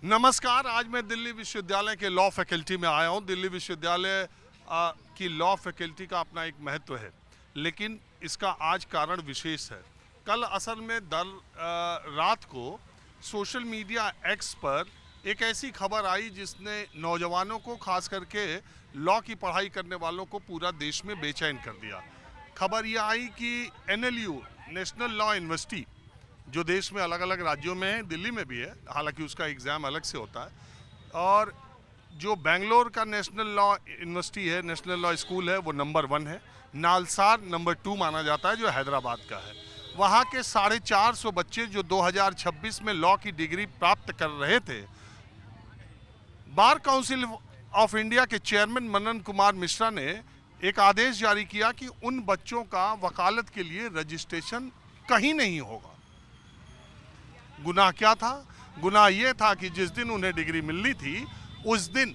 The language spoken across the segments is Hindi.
नमस्कार। आज मैं दिल्ली विश्वविद्यालय के लॉ फैकल्टी में आया हूँ। दिल्ली विश्वविद्यालय की लॉ फैकल्टी का अपना एक महत्व है, लेकिन इसका आज कारण विशेष है। कल असल में रात को सोशल मीडिया एक्स पर एक ऐसी खबर आई जिसने नौजवानों को, खास करके लॉ की पढ़ाई करने वालों को पूरा देश में बेचैन कर दिया। खबर यह आई कि NLU, नेशनल लॉ यूनिवर्सिटी, जो देश में अलग अलग राज्यों में है, दिल्ली में भी है, हालांकि उसका एग्ज़ाम अलग से होता है, और जो बेंगलोर का नेशनल लॉ यूनिवर्सिटी है, नेशनल लॉ स्कूल है, वो नंबर 1 है। नालसार नंबर 2 माना जाता है, जो हैदराबाद का है। वहाँ के 450 बच्चे जो 2026 में लॉ की डिग्री प्राप्त कर रहे थे, बार काउंसिल ऑफ इंडिया के चेयरमैन मनन कुमार मिश्रा ने एक आदेश जारी किया कि उन बच्चों का वकालत के लिए रजिस्ट्रेशन कहीं नहीं होगा। गुनाह क्या था? गुनाह ये था कि जिस दिन उन्हें डिग्री मिलनी थी, उस दिन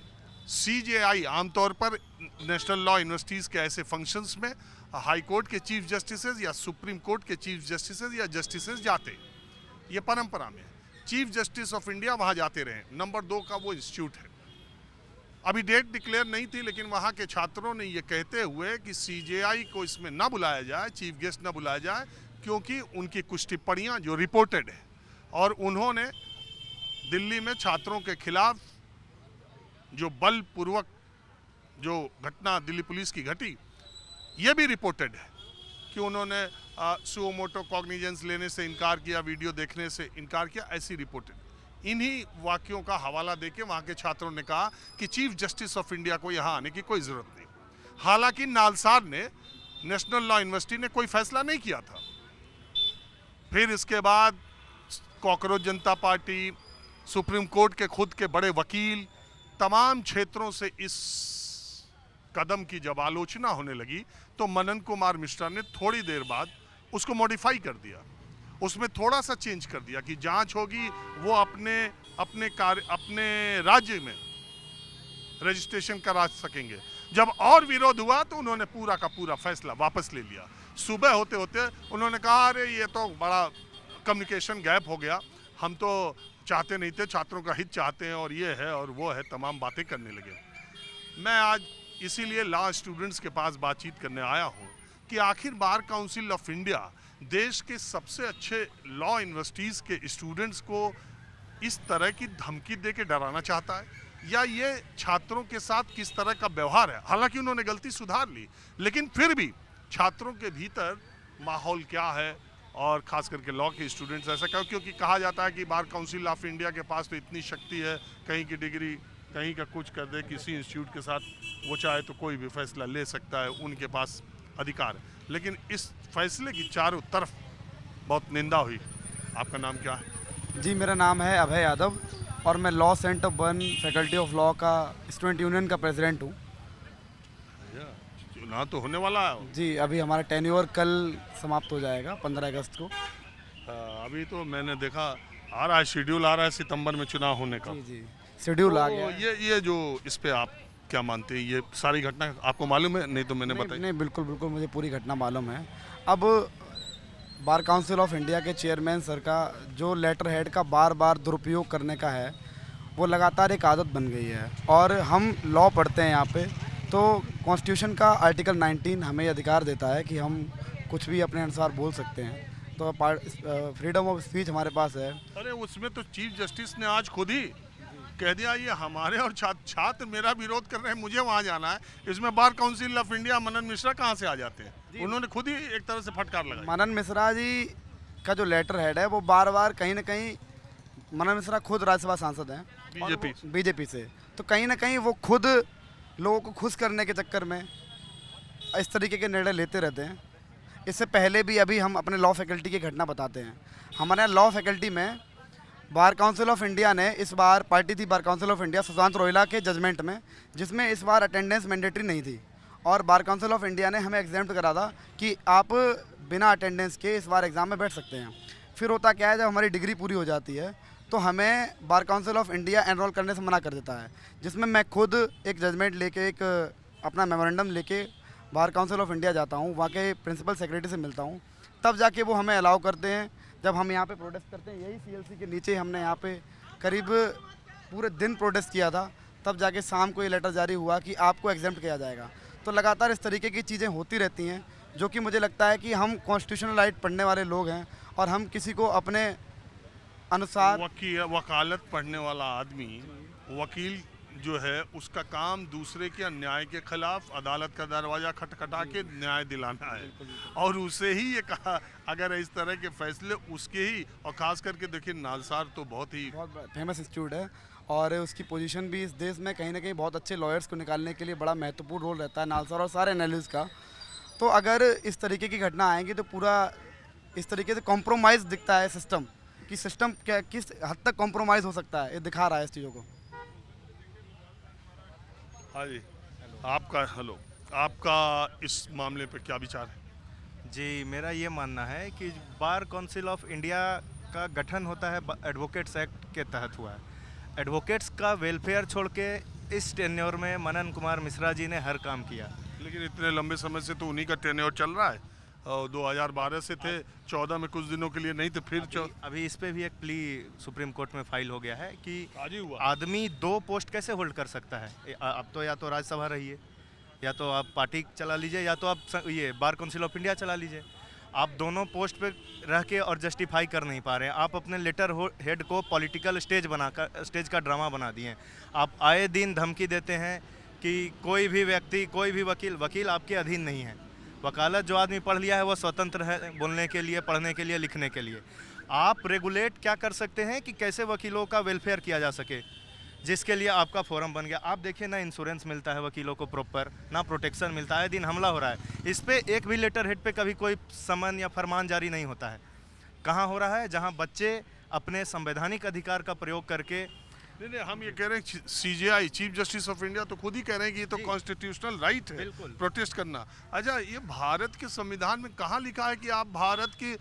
CJI, आमतौर पर नेशनल लॉ यूनिवर्सिटीज़ के ऐसे फंक्शंस में हाई कोर्ट के चीफ जस्टिसेज या सुप्रीम कोर्ट के चीफ जस्टिसेज या जस्टिसेज जाते, ये परंपरा में है। चीफ जस्टिस ऑफ इंडिया वहाँ जाते रहे। नंबर 2 का वो इंस्टीट्यूट है। अभी डेट डिक्लेयर नहीं थी, लेकिन वहाँ के छात्रों ने ये कहते हुए कि CJI को इसमें ना बुलाया जाए, चीफ गेस्ट ना बुलाया जाए, क्योंकि उनकी कुछ टिप्पणियाँ जो रिपोर्टेड है, और उन्होंने दिल्ली में छात्रों के खिलाफ जो बलपूर्वक जो घटना दिल्ली पुलिस की घटी, ये भी रिपोर्टेड है कि उन्होंने सुओ मोटो कॉग्निजेंस लेने से इनकार किया, वीडियो देखने से इनकार किया, ऐसी रिपोर्टेड। इन्हीं वाक्यों का हवाला देके वहाँ के छात्रों ने कहा कि चीफ जस्टिस ऑफ इंडिया को यहाँ आने की कोई ज़रूरत नहीं। हालांकि नालसार ने, नेशनल लॉ यूनिवर्सिटी ने कोई फैसला नहीं किया था। फिर इसके बाद कॉकरोच जनता पार्टी, सुप्रीम कोर्ट के खुद के बड़े वकील, तमाम क्षेत्रों से इस कदम की जब आलोचना होने लगी, तो मनन कुमार मिश्रा ने थोड़ी देर बाद उसको मॉडिफाई कर दिया, उसमें थोड़ा सा चेंज कर दिया कि जांच होगी, वो अपने राज्य में रजिस्ट्रेशन करा सकेंगे। जब और विरोध हुआ तो उन्होंने पूरा का पूरा फैसला वापस ले लिया। सुबह होते होते उन्होंने कहा, अरे ये तो बड़ा कम्युनिकेशन गैप हो गया, हम तो चाहते नहीं थे, छात्रों का हित चाहते हैं, और ये है और वो है, तमाम बातें करने लगे। मैं आज इसीलिए लॉ स्टूडेंट्स के पास बातचीत करने आया हूँ कि आखिर बार काउंसिल ऑफ इंडिया देश के सबसे अच्छे लॉ यूनिवर्सिटीज़ के स्टूडेंट्स को इस तरह की धमकी दे के डराना चाहता है, या ये छात्रों के साथ किस तरह का व्यवहार है। हालांकि उन्होंने गलती सुधार ली, लेकिन फिर भी छात्रों के भीतर माहौल क्या है, और खास करके लॉ के स्टूडेंट्स ऐसा क्यों? क्योंकि कहा जाता है कि बार काउंसिल ऑफ इंडिया के पास तो इतनी शक्ति है, कहीं की डिग्री कहीं का कुछ कर दे किसी इंस्टीट्यूट के साथ, वो चाहे तो कोई भी फैसला ले सकता है, उनके पास अधिकार है। लेकिन इस फैसले की चारों तरफ बहुत निंदा हुई। आपका नाम क्या है? जी, मेरा नाम है अभय यादव और मैं law centre 1 faculty of law का स्टूडेंट यूनियन का प्रेसिडेंट हूँ। चुनाव तो होने वाला है। जी, अभी हमारा टेन्योर कल समाप्त हो जाएगा 15 अगस्त को। अभी तो मैंने देखा आ रहा है, शेड्यूल आ रहा है सितंबर में चुनाव होने का। जी, शेड्यूल आ गया है। ये जो इस पे आप क्या मानते हैं, ये सारी घटना आपको मालूम है? नहीं तो मैंने बताई। नहीं, बिल्कुल मुझे पूरी घटना मालूम है। अब बार काउंसिल ऑफ इंडिया के चेयरमैन सर का जो लेटर हेड का बार बार दुरुपयोग करने का है, वो लगातार एक आदत बन गई है। और हम लॉ पढ़ते हैं यहाँ पे, तो कॉन्स्टिट्यूशन का आर्टिकल 19 हमें अधिकार देता है कि हम कुछ भी अपने अनुसार बोल सकते हैं, तो फ्रीडम ऑफ स्पीच हमारे पास है। अरे उसमें तो चीफ जस्टिस ने आज खुद ही कह दिया, ये हमारे और छात्र मेरा विरोध कर रहे हैं, मुझे वहाँ जाना है, इसमें बार काउंसिल ऑफ इंडिया मनन मिश्रा कहाँ से आ जाते हैं? उन्होंने खुद ही एक तरह से फटकार लगाई। मनन मिश्रा जी का जो लेटर हेड है, वो बार बार कहीं ना कहीं, मनन मिश्रा खुद राज्यसभा सांसद हैं बीजेपी से, तो कहीं ना कहीं वो खुद लोगों को खुश करने के चक्कर में इस तरीके के निर्णय लेते रहते हैं। इससे पहले भी अभी हम अपने लॉ फैकल्टी की घटना बताते हैं। हमारे यहाँ लॉ फैकल्टी में बार काउंसिल ऑफ इंडिया ने इस बार पार्टी थी, bar council of India Sushant Rohilla के जजमेंट में, जिसमें इस बार अटेंडेंस मैंडेटरी नहीं थी, और बार काउंसिल ऑफ इंडिया ने हमें एग्जाम्प्ट करा था कि आप बिना अटेंडेंस के इस बार एग्ज़ाम में बैठ सकते हैं। फिर होता क्या है, जब हमारी डिग्री पूरी हो जाती है तो हमें बार काउंसिल ऑफ इंडिया एनरोल करने से मना कर देता है, जिसमें मैं खुद एक जजमेंट लेके, एक अपना मेमोरेंडम लेके बार काउंसिल ऑफ इंडिया जाता हूँ, वहाँ के प्रिंसिपल सेक्रेटरी से मिलता हूँ, तब जाके वो हमें अलाउ करते हैं। जब हम यहाँ पे प्रोटेस्ट करते हैं, यही CLC के नीचे हमने यहाँ पे करीब पूरे दिन प्रोटेस्ट किया था, तब जाके शाम को ये लेटर जारी हुआ कि आपको एग्जेम्प्ट किया जाएगा। तो लगातार इस तरीके की चीज़ें होती रहती हैं, जो कि मुझे लगता है कि हम कॉन्स्टिट्यूशनल राइट पढ़ने वाले लोग हैं और हम किसी को अपने अनुसार वकालत पढ़ने वाला आदमी, वकील जो है, उसका काम दूसरे के अन्याय के खिलाफ अदालत का दरवाजा खटखटा के न्याय दिलाना है। और उसे ही ये कहा, अगर इस तरह के फैसले उसके ही, और खास करके देखिए नालसार तो बहुत फेमस इंस्टीट्यूट है और उसकी पोजीशन भी इस देश में कहीं ना कहीं बहुत अच्छे लॉयर्स को निकालने के लिए बड़ा महत्वपूर्ण रोल रहता है नालसार और सारे एनालिस्ट का। तो अगर इस तरीके की घटना आएंगी तो पूरा इस तरीके से कॉम्प्रोमाइज़ दिखता है सिस्टम, कि सिस्टम क्या किस हद तक कॉम्प्रोमाइज़ हो सकता है, ये दिखा रहा है इस चीज़ों को। हाँ जी, आपका इस मामले पे क्या विचार है? जी, मेरा ये मानना है कि बार काउंसिल ऑफ इंडिया का गठन होता है एडवोकेट्स एक्ट के तहत हुआ है। एडवोकेट्स का वेलफेयर छोड़ के इस टेन्योर में मनन कुमार मिश्रा जी ने हर काम किया। लेकिन इतने लंबे समय से तो उन्हीं का टेन्योर चल रहा है, और 2012 से थे, 14 में कुछ दिनों के लिए नहीं थे, फिर अभी इस पे भी एक प्ली सुप्रीम कोर्ट में फाइल हो गया है कि आज ही हुआ। आदमी 2 पोस्ट कैसे होल्ड कर सकता है। अब तो या तो राज्यसभा रहिए, या तो आप पार्टी चला लीजिए, या तो आप ये बार काउंसिल ऑफ इंडिया चला लीजिए। आप दोनों पोस्ट पे रह के और जस्टिफाई कर नहीं पा रहे हैं। आप अपने लेटर हेड को पॉलिटिकल स्टेज का ड्रामा बना दिए हैं। आप आए दिन धमकी देते हैं कि कोई भी व्यक्ति, कोई भी वकील आपके अधीन नहीं है। वकालत जो आदमी पढ़ लिया है वो स्वतंत्र है बोलने के लिए, पढ़ने के लिए, लिखने के लिए। आप रेगुलेट क्या कर सकते हैं कि कैसे वकीलों का वेलफेयर किया जा सके, जिसके लिए आपका फोरम बन गया। आप देखिए ना इंश्योरेंस मिलता है वकीलों को प्रॉपर, ना प्रोटेक्शन मिलता है, दिन हमला हो रहा है। इस पे एक भी लेटर हेड पे कभी कोई समन या फरमान जारी नहीं होता है। कहाँ हो रहा है? जहाँ बच्चे अपने संवैधानिक अधिकार का प्रयोग करके। नहीं, हम ये कह रहे हैं CJI, chief justice of India, तो खुद ही कह रहे हैं कि ये तो कॉन्स्टिट्यूशनल राइट है प्रोटेस्ट करना। अच्छा, ये भारत के संविधान में कहाँ लिखा है कि आप भारत के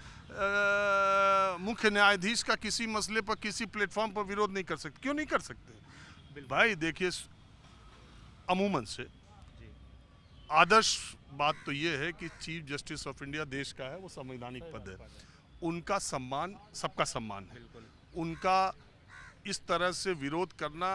मुख्य न्यायाधीश का किसी मसले पर, किसी प्लेटफॉर्म पर विरोध नहीं कर सकते? क्यों नहीं कर सकते भाई? देखिए, अमूमन से आदर्श बात तो ये है कि चीफ जस्टिस ऑफ इंडिया देश का है, वो संवैधानिक पद है, उनका सम्मान सबका सम्मान है। उनका इस तरह से विरोध करना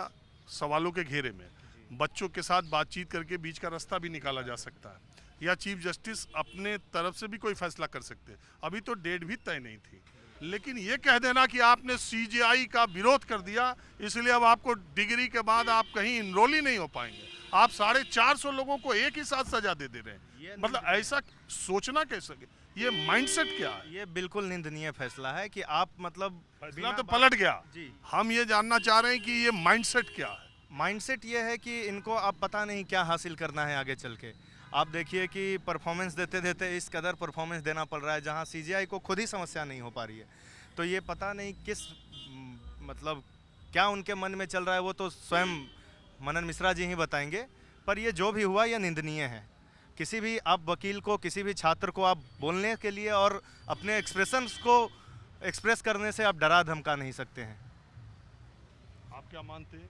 सवालों के घेरे में, बच्चों के साथ बातचीत करके बीच का रास्ता भी निकाला जा सकता है, या चीफ जस्टिस अपने तरफ से भी कोई फैसला कर सकते हैं। अभी तो डेट भी तय नहीं थी, लेकिन ये कह देना कि आपने CJI का विरोध कर दिया इसलिए अब आपको डिग्री के बाद आप कहीं इनरोल ही नहीं हो पाएंगे, आप 450 लोगों को एक ही साथ सजा दे रहे हैं। मतलब ऐसा सोचना कैसे? ये माइंडसेट क्या है? ये बिल्कुल निंदनीय फैसला है कि आप मतलब फैसला तो पलट गया जी। हम ये जानना चाह रहे हैं कि ये माइंडसेट क्या है? माइंडसेट ये है कि इनको अब पता नहीं क्या हासिल करना है आगे चल के। आप देखिए कि परफॉर्मेंस देते देते इस कदर परफॉर्मेंस देना पड़ रहा है जहां CJI को खुद ही समस्या नहीं हो पा रही है। तो ये पता नहीं किस मतलब क्या उनके मन में चल रहा है, वो तो स्वयं मनन मिश्रा जी ही बताएंगे। पर ये जो भी हुआ ये निंदनीय है। किसी भी आप वकील को, किसी भी छात्र को आप बोलने के लिए और अपने एक्सप्रेशंस को एक्सप्रेस करने से आप डरा धमका नहीं सकते हैं। आप क्या मानते हैं?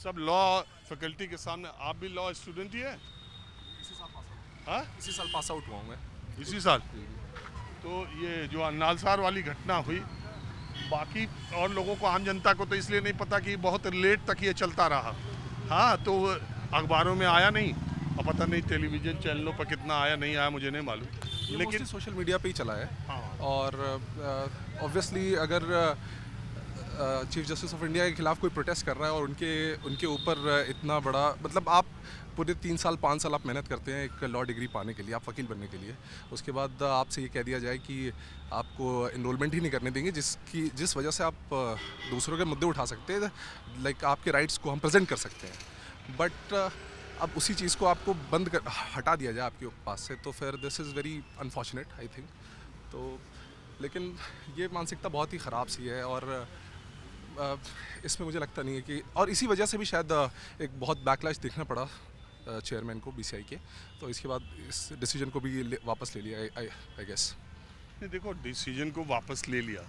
सब लॉ फैकल्टी के सामने, आप भी लॉ स्टूडेंट ही है? इसी साल पास आउट हुआ हूँ मैं। इसी साल? तो ये जो नालसार वाली घटना हुई, बाकी और लोगों को, आम जनता को तो इसलिए नहीं पता कि बहुत लेट तक ये चलता रहा। हाँ, तो अखबारों में आया नहीं, और पता नहीं टेलीविज़न चैनलों पर कितना आया नहीं आया, मुझे नहीं मालूम, लेकिन सोशल मीडिया पे ही चला है। हाँ। और ऑब्वियसली अगर चीफ जस्टिस ऑफ इंडिया के खिलाफ कोई प्रोटेस्ट कर रहा है और उनके ऊपर इतना बड़ा, मतलब आप पूरे 3 साल 5 साल आप मेहनत करते हैं एक लॉ डिग्री पाने के लिए, आप वकील बनने के लिए, उसके बाद आपसे ये कह दिया जाए कि आपको इनरोलमेंट ही नहीं करने देंगे, जिस वजह से आप दूसरों के मुद्दे उठा सकते हैं, लाइक आपके राइट्स को हम प्रेजेंट कर सकते हैं, बट अब उसी चीज़ को आपको हटा दिया जाए आपके पास से, तो फिर this is very unfortunate I think. तो लेकिन ये मानसिकता बहुत ही ख़राब सी है, और इसमें मुझे लगता नहीं है कि, और इसी वजह से भी शायद एक बहुत बैकलैश देखना पड़ा चेयरमैन को BCI के, तो इसके बाद इस डिसीजन को भी वापस ले लिया आई गेस। नहीं, देखो, डिसीजन को वापस ले लिया,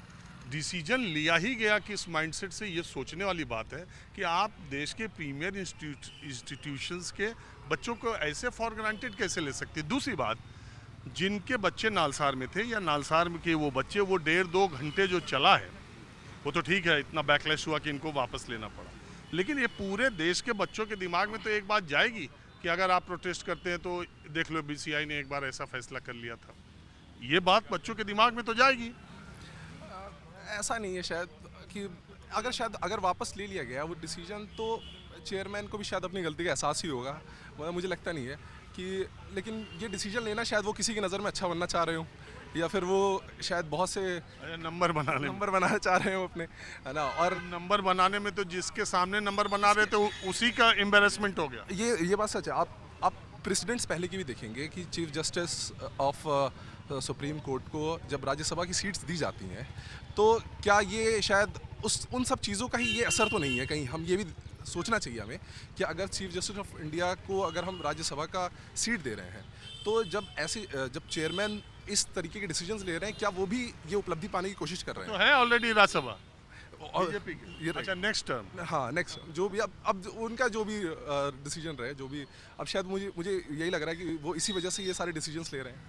डिसीजन लिया ही गया कि इस माइंडसेट से। ये सोचने वाली बात है कि आप देश के प्रीमियर इंस्टीट्यूशंस के बच्चों को ऐसे फॉर ग्रांटेड कैसे ले सकते? दूसरी बात, जिनके बच्चे नालसार में थे या नालसार में के वो बच्चे, वो 1.5-2 घंटे जो चला है वो तो ठीक है, इतना बैकलैश हुआ कि इनको वापस लेना पड़ा, लेकिन ये पूरे देश के बच्चों के दिमाग में तो एक बात जाएगी कि अगर आप प्रोटेस्ट करते हैं तो देख लो बीसीआई ने एक बार ऐसा फैसला कर लिया था, ये बात बच्चों के दिमाग में तो जाएगी। ऐसा नहीं है शायद कि अगर वापस ले लिया गया वो डिसीजन तो चेयरमैन को भी शायद अपनी गलती का एहसास ही होगा, वरना मुझे लगता नहीं है कि, लेकिन ये डिसीजन लेना शायद वो किसी की नज़र में अच्छा बनना चाह रहे हो, या फिर वो शायद बहुत से नंबर बनाना चाह रहे हो अपने, है ना। और नंबर बनाने में तो जिसके सामने नंबर बना रहे थे उसी का एम्बेरसमेंट हो गया। ये बात सच है। आप प्रेसिडेंट्स पहले की भी देखेंगे कि chief justice of supreme court को जब राज्यसभा की सीट्स दी जाती हैं तो क्या ये शायद उन सब चीज़ों का ही ये असर तो नहीं है, कहीं हम ये भी सोचना चाहिए हमें कि अगर चीफ जस्टिस ऑफ इंडिया को अगर हम राज्यसभा का सीट दे रहे हैं तो जब चेयरमैन इस तरीके के डिसीजंस ले रहे हैं, क्या वो भी ये उपलब्धि पाने की कोशिश कर रहे तो हैं? है ऑलरेडी राज्यसभा और बीजेपी की। ये अच्छा नेक्स्ट टर्म, हाँ नेक्स्ट जो भी अब उनका जो भी डिसीजन रहे, जो भी अब शायद मुझे यही लग रहा है कि वो इसी वजह से ये सारे डिसीजंस ले रहे हैं।